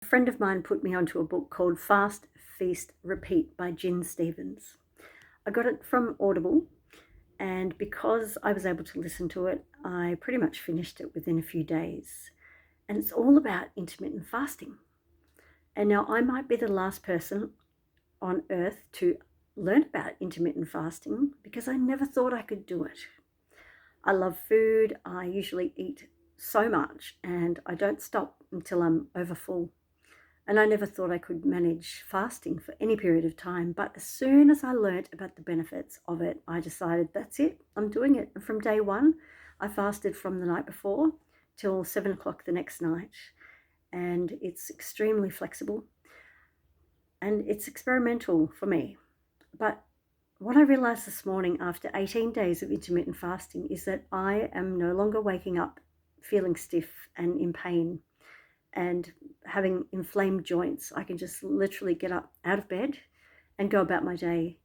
A friend of mine put me onto a book called Fast, Feast, Repeat by Jen Stevens. I got it from Audible, and because I was able to listen to it, I pretty much finished it within a few days. And it's all about intermittent fasting. And now I might be the last person on earth to learn about intermittent fasting because I never thought I could do it. I love food. I usually eat so much and I don't stop until I'm over full. And I never thought I could manage fasting for any period of time. But as soon as I learnt about the benefits of it, I decided that's it, I'm doing it. And from day one, I fasted from the night before till 7 o'clock the next night. And it's extremely flexible and it's experimental for me. But what I realized this morning after 18 days of intermittent fasting is that I am no longer waking up feeling stiff and in pain and having inflamed joints. I can just literally get up out of bed and go about my day.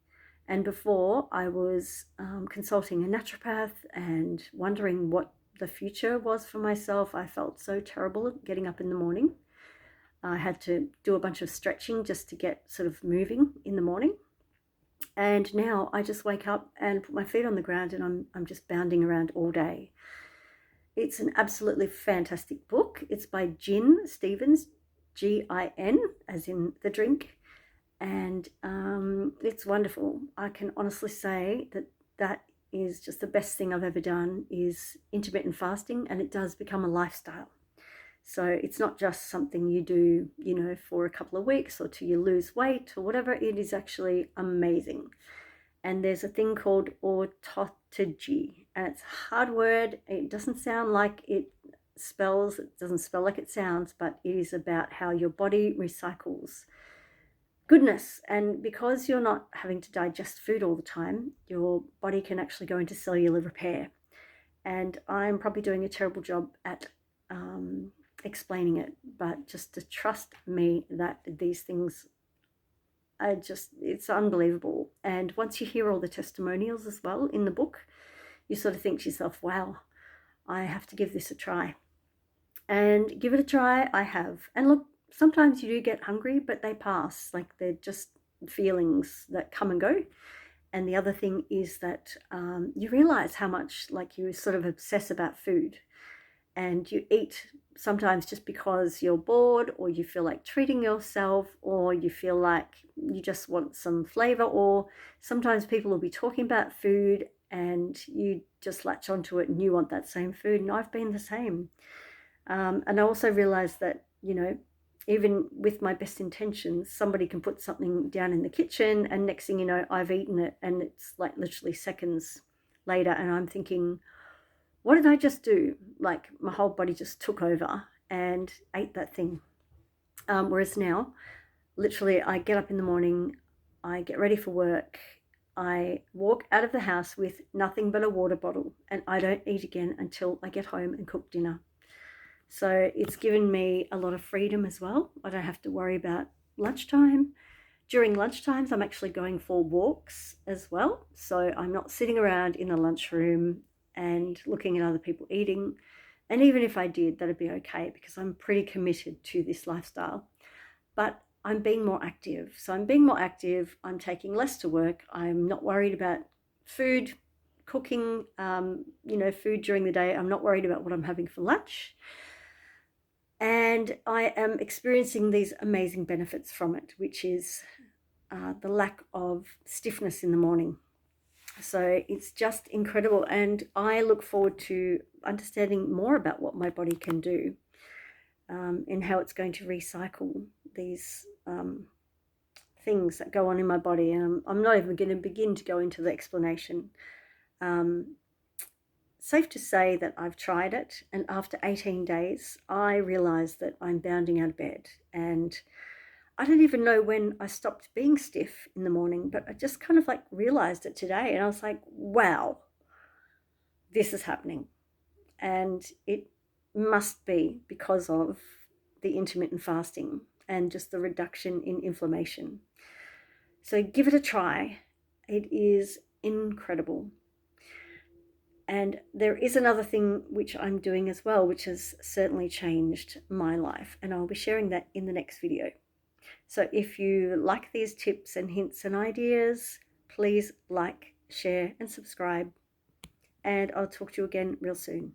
And before, I was consulting a naturopath and wondering what the future was for myself. I felt so terrible getting up in the morning. I had to do a bunch of stretching just to get sort of moving in the morning. And now I just wake up and put my feet on the ground and I'm just bounding around all day. It's an absolutely fantastic book. It's by Jen Stevens, Gin, as in the drink. And it's wonderful. I can honestly say that is just the best thing I've ever done is intermittent fasting, and it does become a lifestyle. So it's not just something you do, for a couple of weeks or till you lose weight or whatever. It is actually amazing. And there's a thing called Autophagy, and it's a hard word. It doesn't sound like it spells, it doesn't spell like it sounds, but it is about how your body recycles goodness. And because you're not having to digest food all the time, your body can actually go into cellular repair. And I'm probably doing a terrible job at explaining it, but just to trust me that these things it's unbelievable. And once you hear all the testimonials as well in the book, you sort of think to yourself, wow, I have to give this a try. And give it a try, I have. And look, sometimes you do get hungry, but they pass. Like, they're just feelings that come and go. And the other thing is that you realize how much, like, you sort of obsess about food. And you eat sometimes just because you're bored, or you feel like treating yourself, or you feel like you just want some flavor, or sometimes people will be talking about food and you just latch onto it and you want that same food. And I've been the same. And I also realized that, even with my best intentions, somebody can put something down in the kitchen and next thing you know, I've eaten it, and it's like literally seconds later. And I'm thinking, what did I just do? Like, my whole body just took over and ate that thing. Whereas now, literally, I get up in the morning, I get ready for work, I walk out of the house with nothing but a water bottle, and I don't eat again until I get home and cook dinner. So it's given me a lot of freedom as well. I don't have to worry about lunchtime. During lunchtimes, I'm actually going for walks as well. So I'm not sitting around in the lunchroom and looking at other people eating. And even if I did, that'd be okay because I'm pretty committed to this lifestyle. But I'm being more active. So I'm being more active. I'm taking less to work. I'm not worried about food, cooking, food during the day. I'm not worried about what I'm having for lunch. And I am experiencing these amazing benefits from it, which is the lack of stiffness in the morning. So it's just incredible. And I look forward to understanding more about what my body can do and how it's going to recycle these things that go on in my body. And I'm not even going to begin to go into the explanation. Safe to say that I've tried it, and after 18 days, I realized that I'm bounding out of bed. And I don't even know when I stopped being stiff in the morning, but I just kind of like realized it today. And I was like, wow, this is happening. And it must be because of the intermittent fasting and just the reduction in inflammation. So give it a try. It is incredible. And there is another thing which I'm doing as well, which has certainly changed my life, and I'll be sharing that in the next video. So if you like these tips and hints and ideas, please like, share and subscribe, and I'll talk to you again real soon.